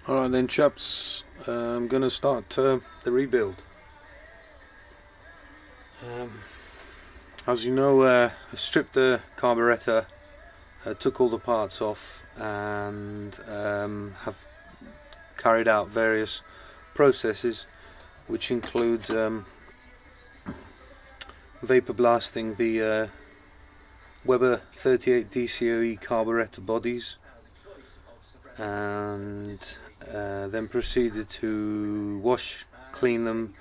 Alright then chaps, I'm going to start the rebuild. As you know, I stripped the carburetor, took all the parts off, and have carried out various processes which include vapor blasting the WEBER 38 DCOE carburetor bodies, and then proceeded to wash, clean them,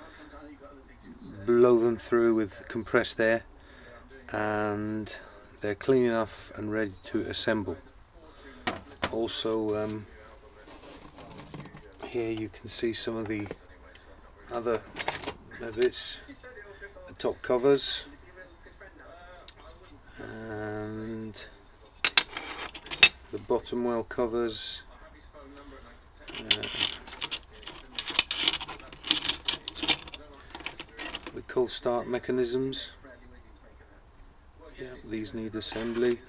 blow them through with compressed air, and they're clean enough and ready to assemble. Also, here you can see some of the other bits, the top covers and the bottom well covers, the cold start mechanisms. Yeah, these need assembly.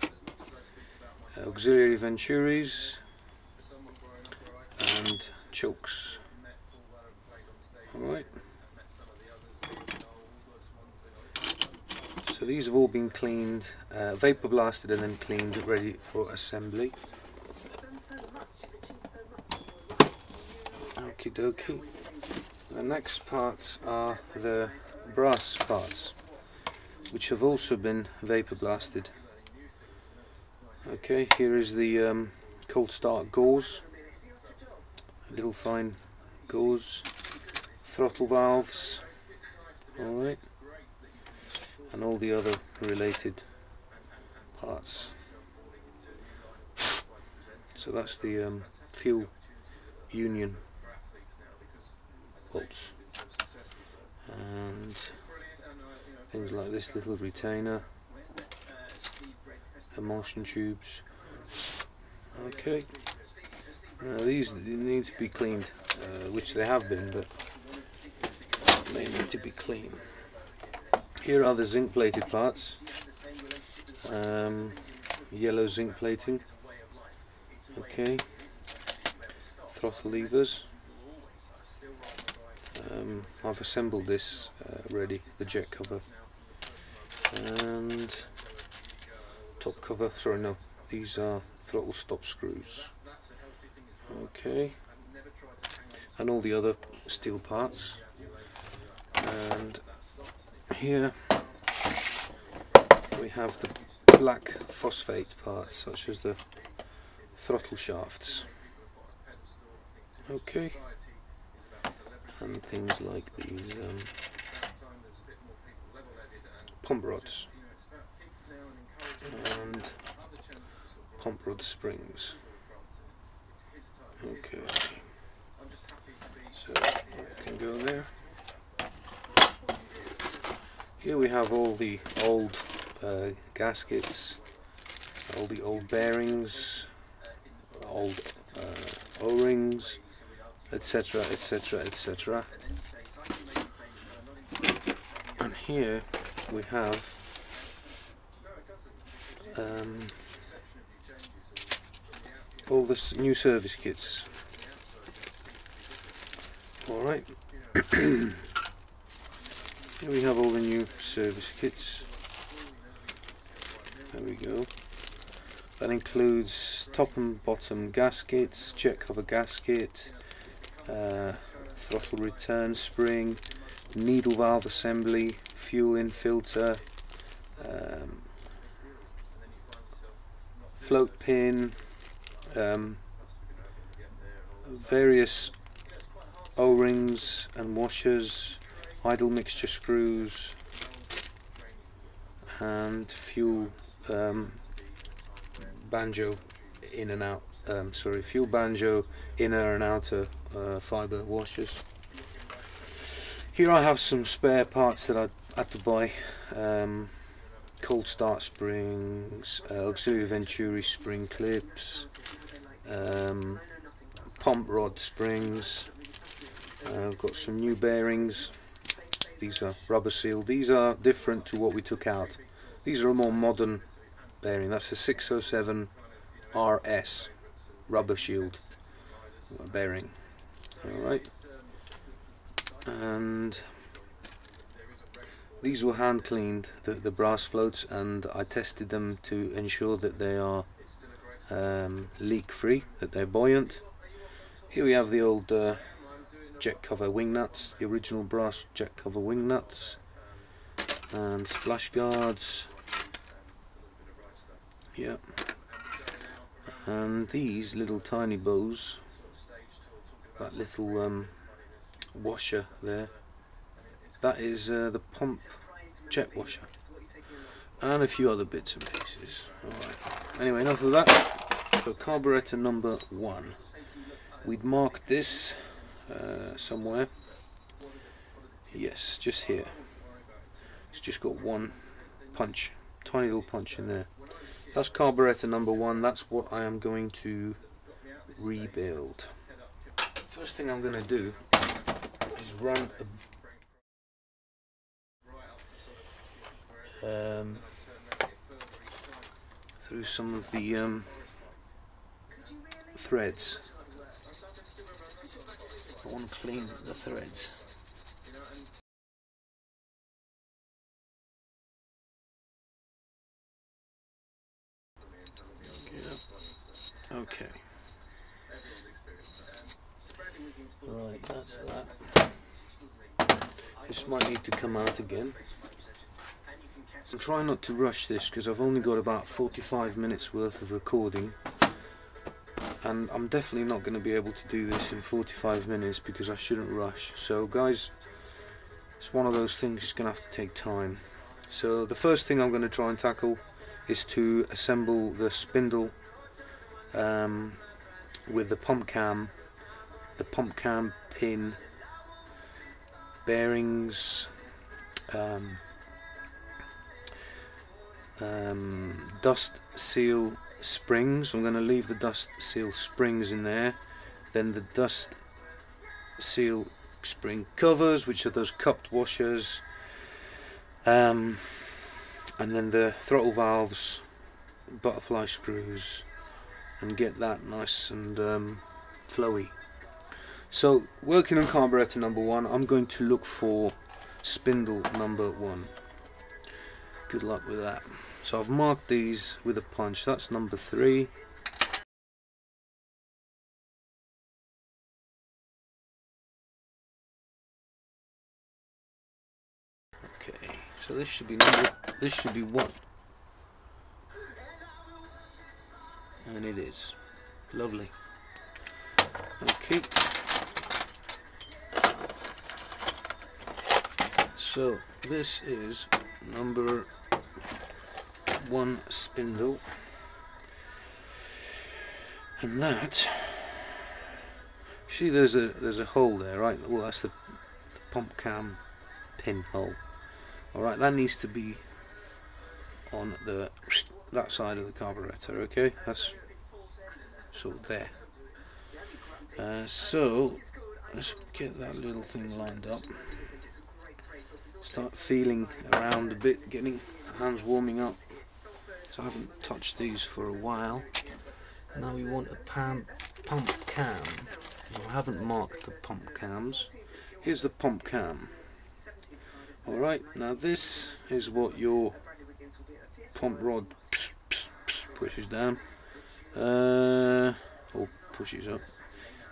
Auxiliary venturis and chokes. Alright. So these have all been cleaned, vapor blasted and then cleaned, ready for assembly. Okie dokie. The next parts are the brass parts, which have also been vapor blasted. Okay, here is the cold start gauze, little fine gauze, throttle valves, alright, and all the other related parts. So that's the fuel union bolts and things like this little retainer, emulsion tubes. Okay, now these need to be cleaned, which they have been, but they need to be cleaned. Here are the zinc plated parts, yellow zinc plating. Okay, throttle levers. I've assembled this ready, the jet cover and top cover. Sorry, no, these are throttle stop screws. Okay, and all the other steel parts. And here we have the black phosphate parts, such as the throttle shafts. Okay, and things like these pump rods and pump rod springs. Okay, so that can go there. Here we have all the old gaskets, all the old bearings, old O-rings, etc, etc, etc. And here we have all the new service kits. Alright. Here we have all the new service kits. There we go. That includes top and bottom gaskets, jet cover gasket, throttle return spring, needle valve assembly, fuel in filter, float pin, various O-rings and washers, idle mixture screws, and fuel banjo in and out. Fuel banjo inner and outer fibre washers. Here I have some spare parts that I had to buy. Cold start springs, auxiliary venturi spring clips, pump rod springs. I've got some new bearings. These are rubber sealed. These are different to what we took out. These are a more modern bearing. That's a 607 RS rubber shield. bearing. Alright, and these were hand cleaned, the brass floats, and I tested them to ensure that they are leak free, that they're buoyant. Here we have the old jet cover wing nuts, the original brass jet cover wing nuts, and splash guards. Yep. And these little tiny bows, that little washer there, that is the pump jet washer, and a few other bits and pieces. Alright, anyway, enough of that. So carburetor number 1, we'd marked this somewhere. Yes, just here. It's just got one punch, tiny little punch in there. That's carburetor number 1. That's what I am going to rebuild. First thing I'm going to do is run through some of the threads. I want to clean the threads. Okay. Right, that's that. This might need to come out again. I'm trying not to rush this because I've only got about 45 minutes worth of recording, and I'm definitely not going to be able to do this in 45 minutes because I shouldn't rush. So guys, it's one of those things that's going to have to take time. So the first thing I'm going to try and tackle is to assemble the spindle with the pump cam pin, bearings, dust seal springs. I'm going to leave the dust seal springs in there, then the dust seal spring covers, which are those cupped washers, and then the throttle valves, butterfly screws, and get that nice and flowy. So working on carburetor number 1, I'm going to look for spindle number 1. Good luck with that. So I've marked these with a punch. That's number 3. Okay, so this should be 1. And it is. Lovely. Okay. So this is number 1 spindle, and that, see, there's a hole there, right? Well, that's the pump cam pin hole. All right, that needs to be on that side of the carburetor. Okay, that's sort of there. So let's get that little thing lined up. Start feeling around a bit, getting hands warming up. So I haven't touched these for a while. Now we want a pump cam. I haven't marked the pump cams. Here's the pump cam. Alright, now this is what your pump rod pushes down, or pushes up.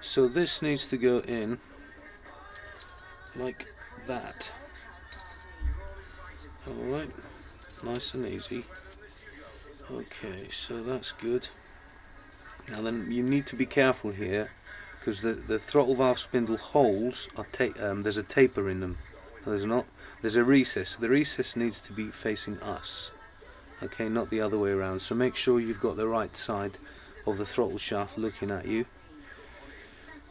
So this needs to go in like that. Alright, nice and easy. Okay, so that's good. Now then, you need to be careful here because the throttle valve spindle holes are there's a taper in them. No, there's not. There's a recess. The recess needs to be facing us. Okay, not the other way around. So make sure you've got the right side of the throttle shaft looking at you.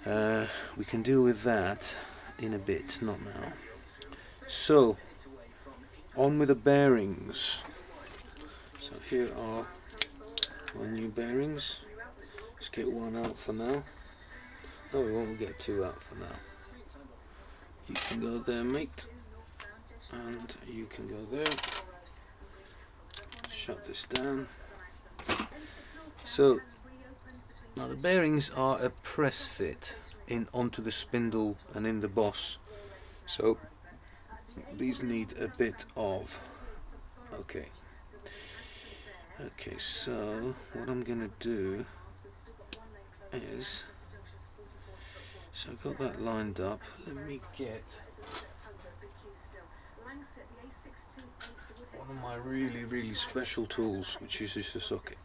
We can deal with that in a bit, not now. So on with the bearings. So here are our new bearings. Let's get one out for now. No, we won't get 2 out for now. You can go there, mate, and you can go there. Shut this down. So Now the bearings are a press fit in onto the spindle and in the boss, so these need a bit of. Okay, so what I'm gonna do is, so I've got that lined up. Let me get one of my really special tools, which uses a socket.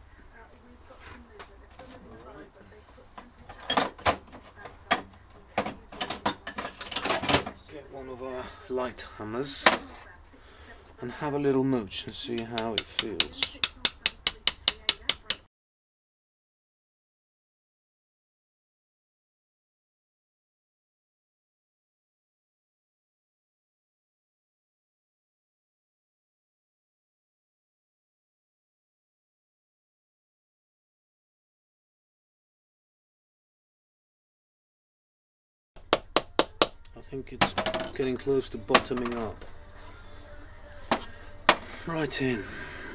Get one of our light hammers and have a little mooch and see how it feels. I think it's getting close to bottoming up. Right in.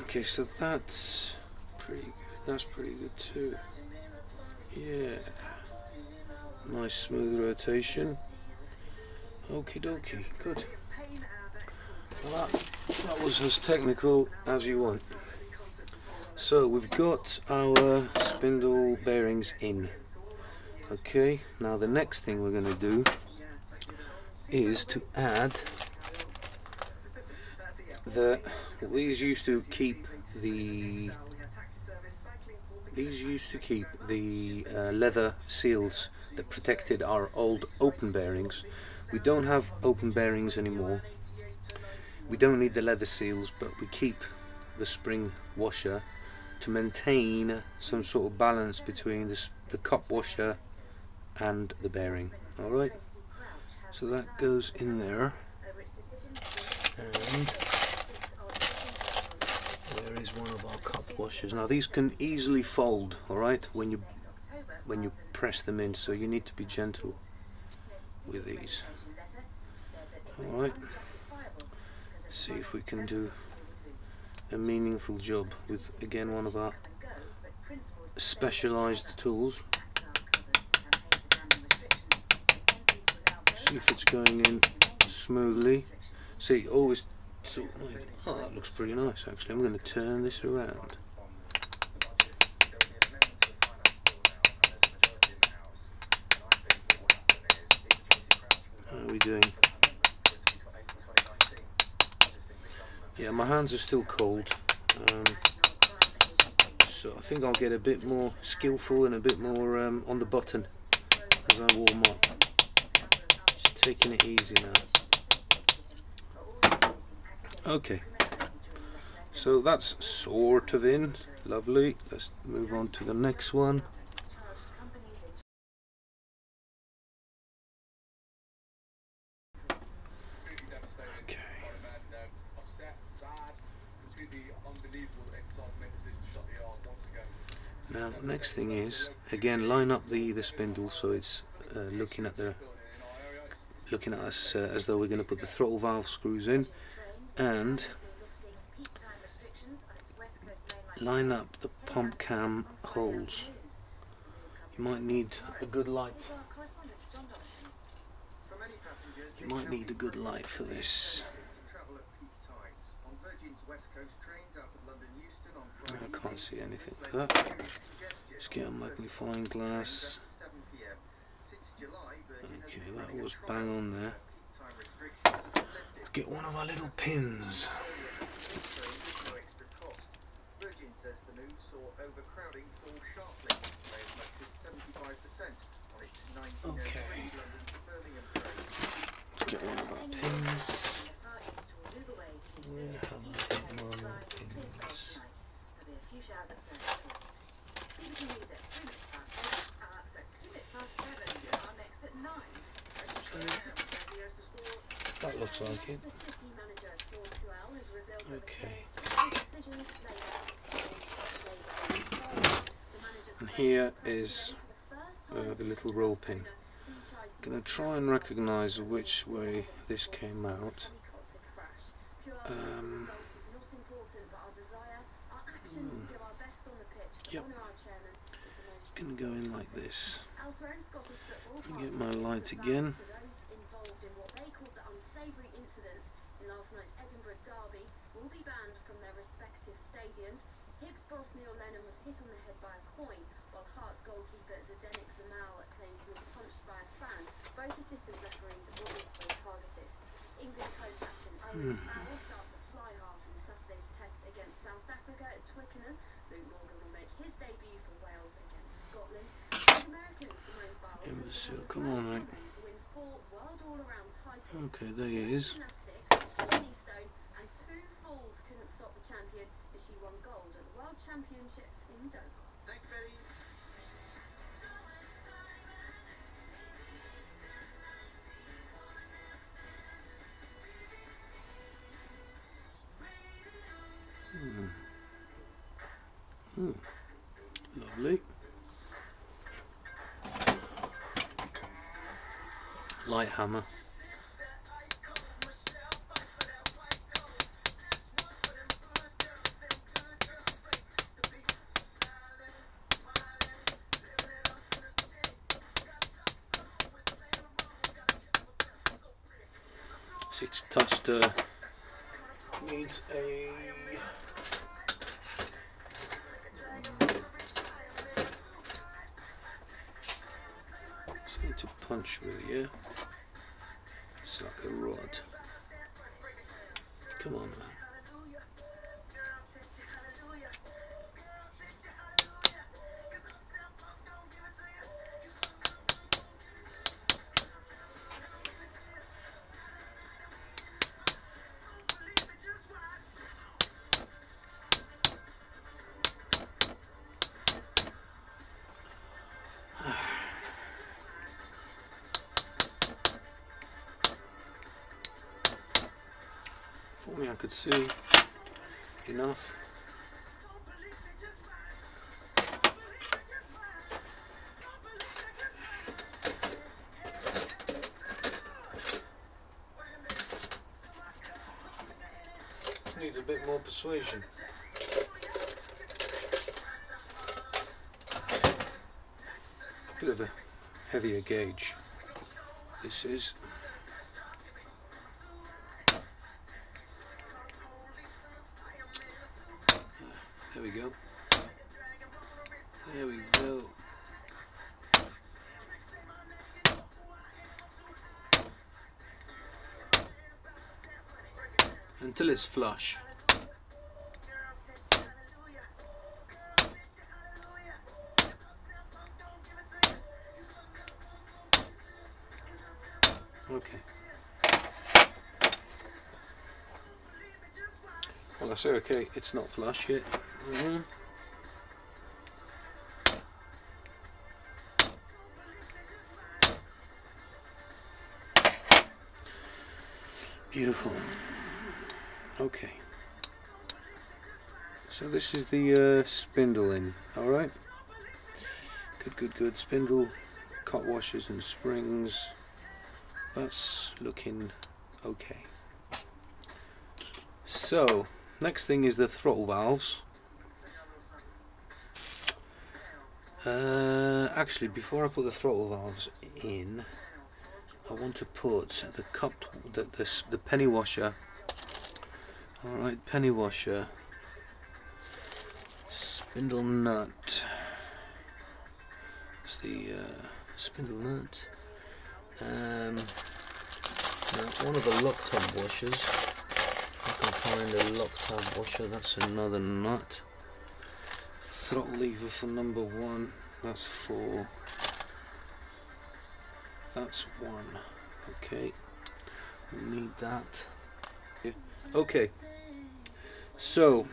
Okay, so that's pretty good. That's pretty good too. Yeah. Nice smooth rotation. Okie dokie. Good. Well, that was as technical as you want. So we've got our spindle bearings in. Okay. Now the next thing we're going to do is to add these used to keep the leather seals that protected our old open bearings. We don't have open bearings anymore. We don't need the leather seals, but we keep the spring washer to maintain some sort of balance between the cup washer and the bearing. Alright, so that goes in there, and there is one of our cup washers. Now these can easily fold, alright, when you press them in, so you need to be gentle with these. Alright, see if we can do a meaningful job with, again, one of our specialized tools. See if it's going in smoothly. See, always. Oh, that looks pretty nice actually. I'm going to turn this around. How are we doing? Yeah, my hands are still cold, so I think I'll get a bit more skillful and a bit more on the button as I warm up. Just taking it easy now. Okay, so that's sort of in. Lovely. Let's move on to the next one. Now, next thing is, again, line up the spindle so it's looking at us as though we're going to put the throttle valve screws in, and line up the pump cam holes. You might need a good light. You might need a good light for this. I can't see anything like that. Let's get a magnifying glass. Okay, that was bang on there. Let's get one of our little pins. Okay. Let's get one of our pins. Where have I got one of our pins? That looks like it. Okay. And here is the little roll pin. I'm going to try and recognise which way this came out. Yep. going to go in like this. Let me get my light again. Come on, mate. Okay, there he is. Lovely. Light hammer. See, it's touched. Needs a. Just need to punch with it, yeah. It's like a rod. Come on, man. I could see enough. Just needs a bit more persuasion. Bit of a heavier gauge. This is. There we go. There we go. Until it's flush. Okay. Well, I say okay, it's not flush yet. Beautiful. Okay. So this is the spindle in. All right. Good, good, good. Spindle, cut washers and springs. That's looking okay. So next thing is the throttle valves. Actually, before I put the throttle valves in, I want to put the cupped, the penny washer. All right, penny washer, spindle nut. It's the spindle nut. Now one of the Loctite washers. I can find a Loctite washer. That's another nut. Throttle lever for number 1. That's 4. That's 1. Okay. We need that. Yeah. Okay. So.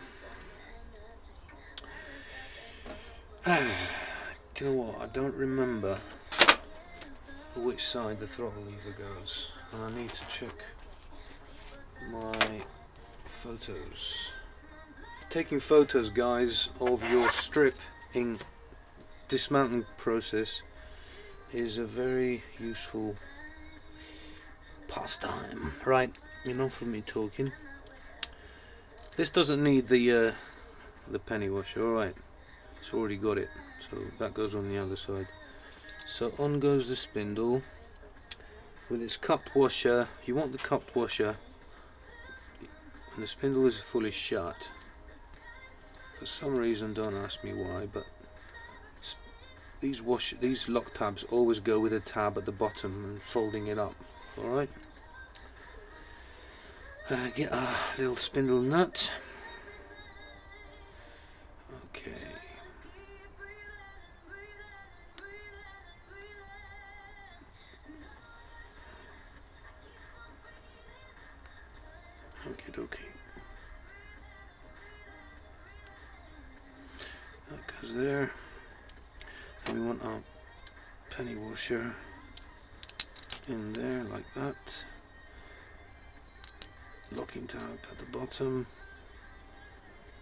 Do you know what? I don't remember which side the throttle lever goes, and I need to check my photos. Taking photos, guys, of your stripping dismantling process is a very useful pastime. Right, enough of me talking. This doesn't need the penny washer. All right, it's already got it, so that goes on the other side. So on goes the spindle with its cupped washer. You want the cupped washer and the spindle is fully shut. For some reason, don't ask me why, but these lock tabs always go with a tab at the bottom and folding it up. Alright. Get our little spindle nut. Okay. Okie dokie. That goes there. And we want our penny washer in there like that. Locking tab at the bottom.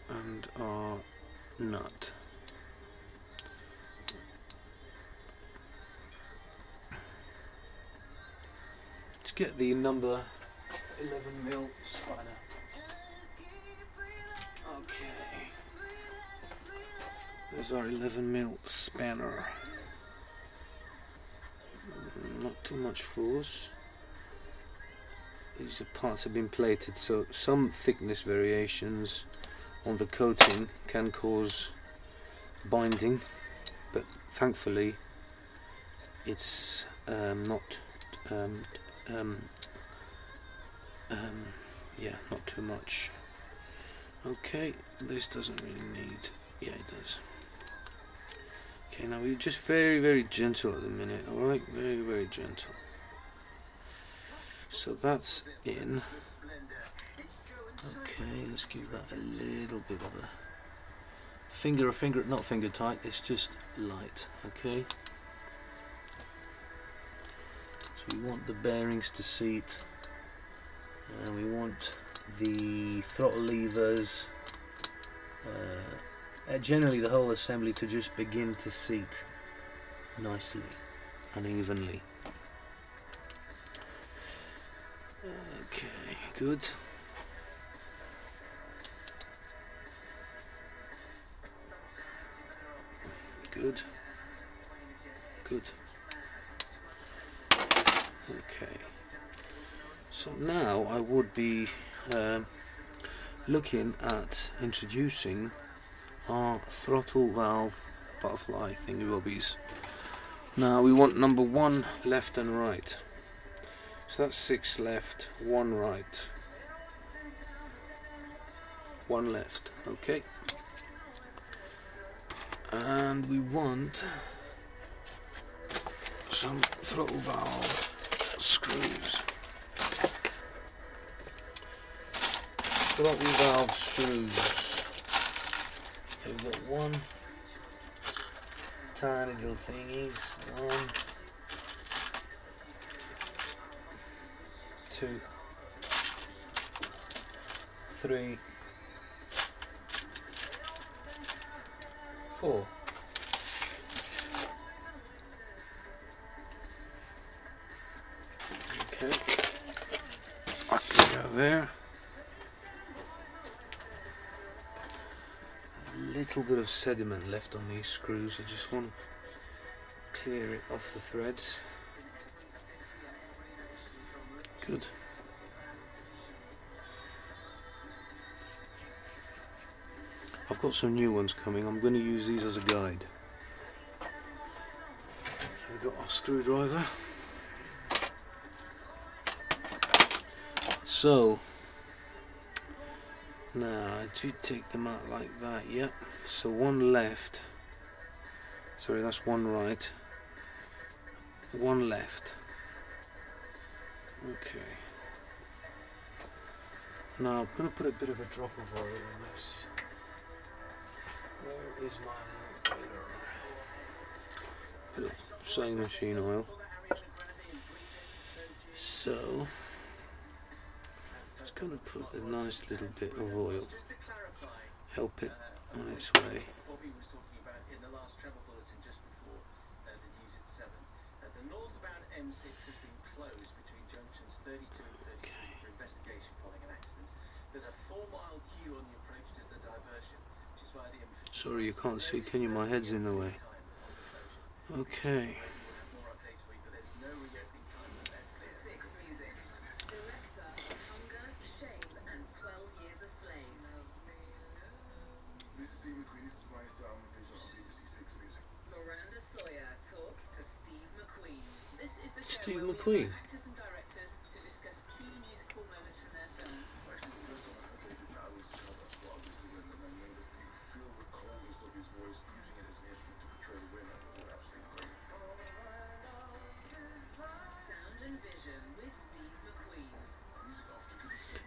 And our nut. Let's get the number 11mm spanner. Okay, there's our 11mm spanner. Not too much force. These parts have been plated, so some thickness variations on the coating can cause binding, but thankfully it's not yeah, not too much. Okay, this doesn't really need, yeah it does. Okay, now we're just very gentle at the minute, alright, very gentle. So that's in. Okay, let's give that a little bit of a finger, not finger tight, it's just light, okay. So we want the bearings to seat, and we want the throttle levers, generally the whole assembly to just begin to seat nicely and evenly. Okay, good. Good. Okay. So now I would be looking at introducing our throttle valve butterfly thingy-bobbies. Now we want number 1 left and right. So that's 6 left, 1 right. 1 left, okay. And we want some throttle valve screws. Throttle valve screws. So we've got 1 tiny little thingies. 1, 2, 3, 4. Okay, I can go there. A little bit of sediment left on these screws. I just want to clear it off the threads. Good. I've got some new ones coming. I'm going to use these as a guide. We've got our screwdriver. So now I do take them out like that. Yep. So 1 left. Sorry, that's 1 right. 1 left. Okay. Now I'm going to put a bit of a drop of oil in this. Where is my little oiler? Bit of sewing machine oil. So just going to put a nice little bit of oil. Help it on its way. Sorry, you can't see, can you? My head's in the way. Okay. Steve McQueen.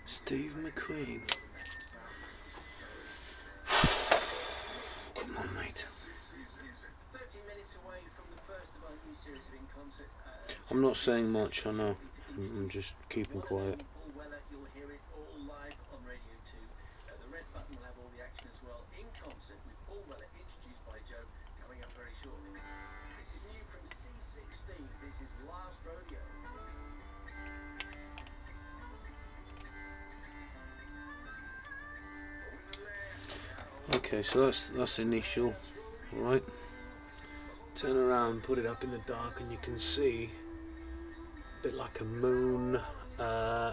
Steve McQueen. Come on, mate. I'm not saying much, I know. I'm just keeping quiet. Okay, so that's initial. Alright. Turn around, put it up in the dark, and you can see a bit like a moon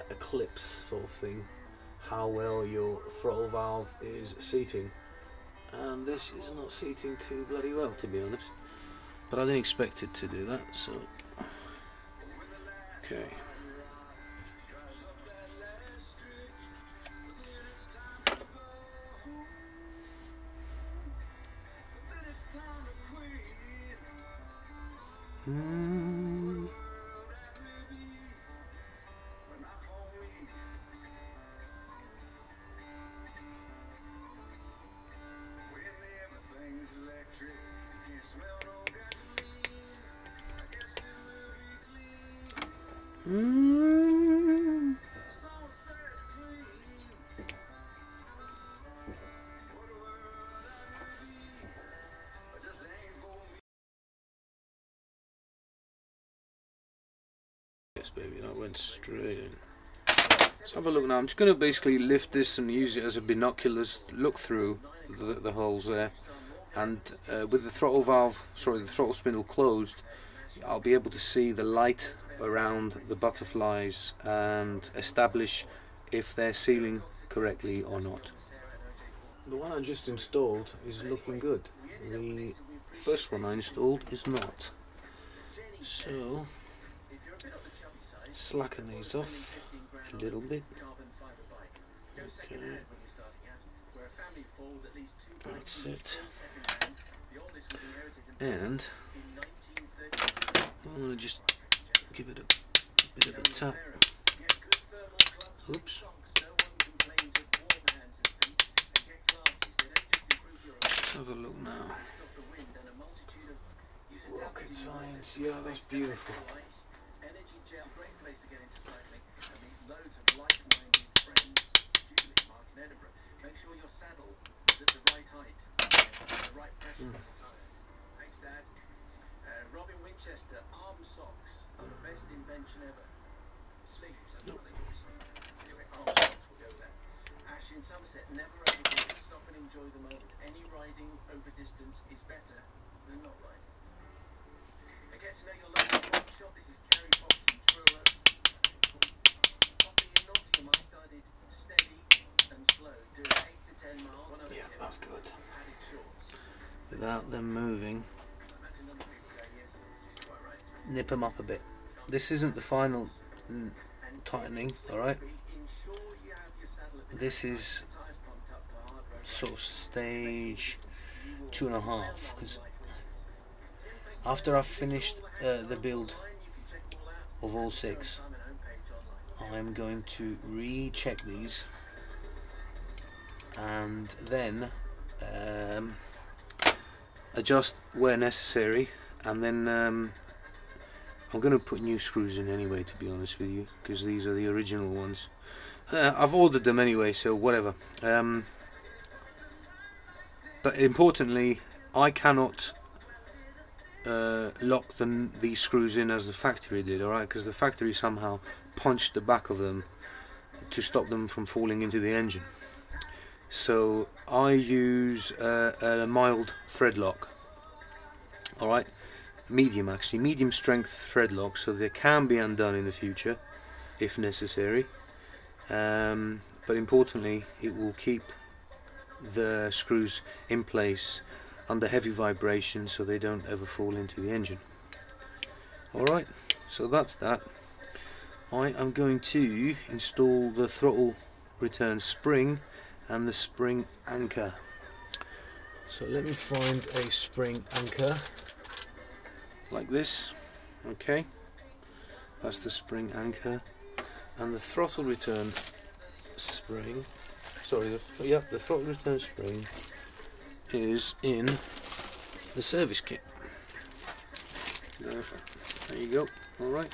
eclipse sort of thing, how well your throttle valve is seating. And this is not seating too bloody well, to be honest. But I didn't expect it to do that, so okay. Yes, baby, that went straight in. Let's have a look now. I'm just going to basically lift this and use it as a binoculars, look through the holes there, and with the throttle valve, sorry, the throttle spindle closed, I'll be able to see the light around the butterflies and establish if they're sealing correctly or not. The one I just installed is looking good. The first one I installed is not. So slacken these off a little bit. Okay. That's it. And I'm going to just give it a bit of a tap. Oops. Let's have a look now. Rocket science, yeah, that's beautiful. Make sure your saddle is at the right height, the right pressure on the tyres. Thanks, Dad. Robin Winchester, arm socks are the best invention ever. Sleeves, that's what they call them. Anyway, arm socks will go there. Ash in Somerset, never overdo it. Stop and enjoy the moment. Any riding over distance is better than not riding. And get to know your local bike shop. This is Carrie Fox and Truro. Poppy in Nottingham, I started steady and slow, doing 8 to 10 miles. Yeah, that's good. Without them moving. Nip them up a bit. This isn't the final tightening, alright? This is sort of stage 2.5, because after I've finished the build of all 6, I'm going to recheck these and then adjust where necessary, and then I'm going to put new screws in anyway, to be honest with you, because these are the original ones. I've ordered them anyway, so whatever. But importantly, I cannot lock these screws in as the factory did, alright? Because the factory somehow punched the back of them to stop them from falling into the engine. So I use a mild thread lock, alright? medium strength thread lock, so they can be undone in the future if necessary, but importantly it will keep the screws in place under heavy vibration so they don't ever fall into the engine. Alright, so that's that. I am going to install the throttle return spring and the spring anchor. So let me find a spring anchor like this. Okay, that's the spring anchor, and the throttle return spring, sorry, the throttle return spring is in the service kit. There you go. Alright,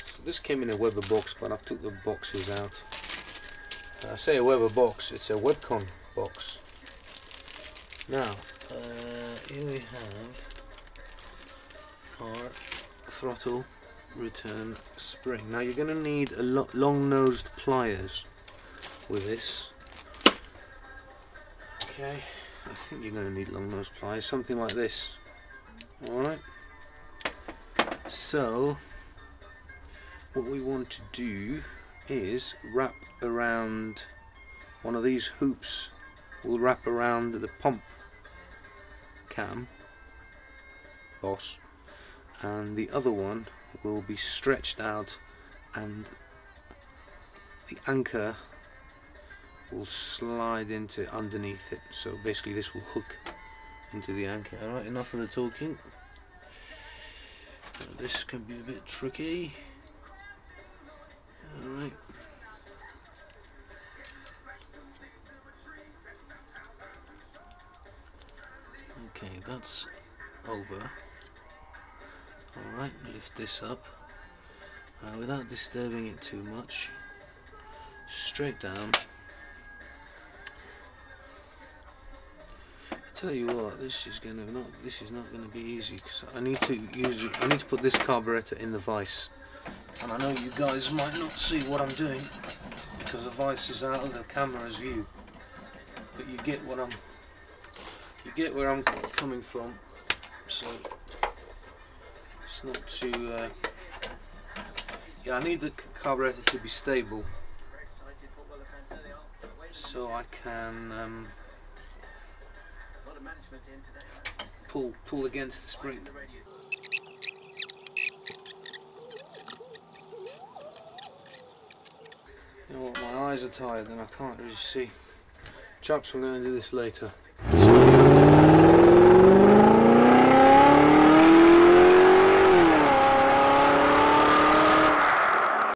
so this came in a Weber box, but I've took the boxes out. I say a Weber box, it's a Webcon box. Now, here we have our throttle return spring. Now you're going to need a long-nosed pliers with this. Okay, I think you're going to need long-nosed pliers, something like this. Alright, so what we want to do is wrap around one of these hoops. We'll wrap around the pump cam boss, and the other one will be stretched out, and the anchor will slide into underneath it. So basically this will hook into the anchor. Alright, enough of the talking. This can be a bit tricky. Alright. Okay, that's over. Alright, lift this up without disturbing it too much. Straight down. I tell you what, this is not going to be easy, because I need to put this carburetor in the vise, and I know you guys might not see what I'm doing because the vise is out of the camera's view, but you get where I'm coming from. So it's not too yeah, I need the carburetor to be stable so I can pull against the spring. You know what, my eyes are tired and I can't really see. Chaps, I'm going to do this later.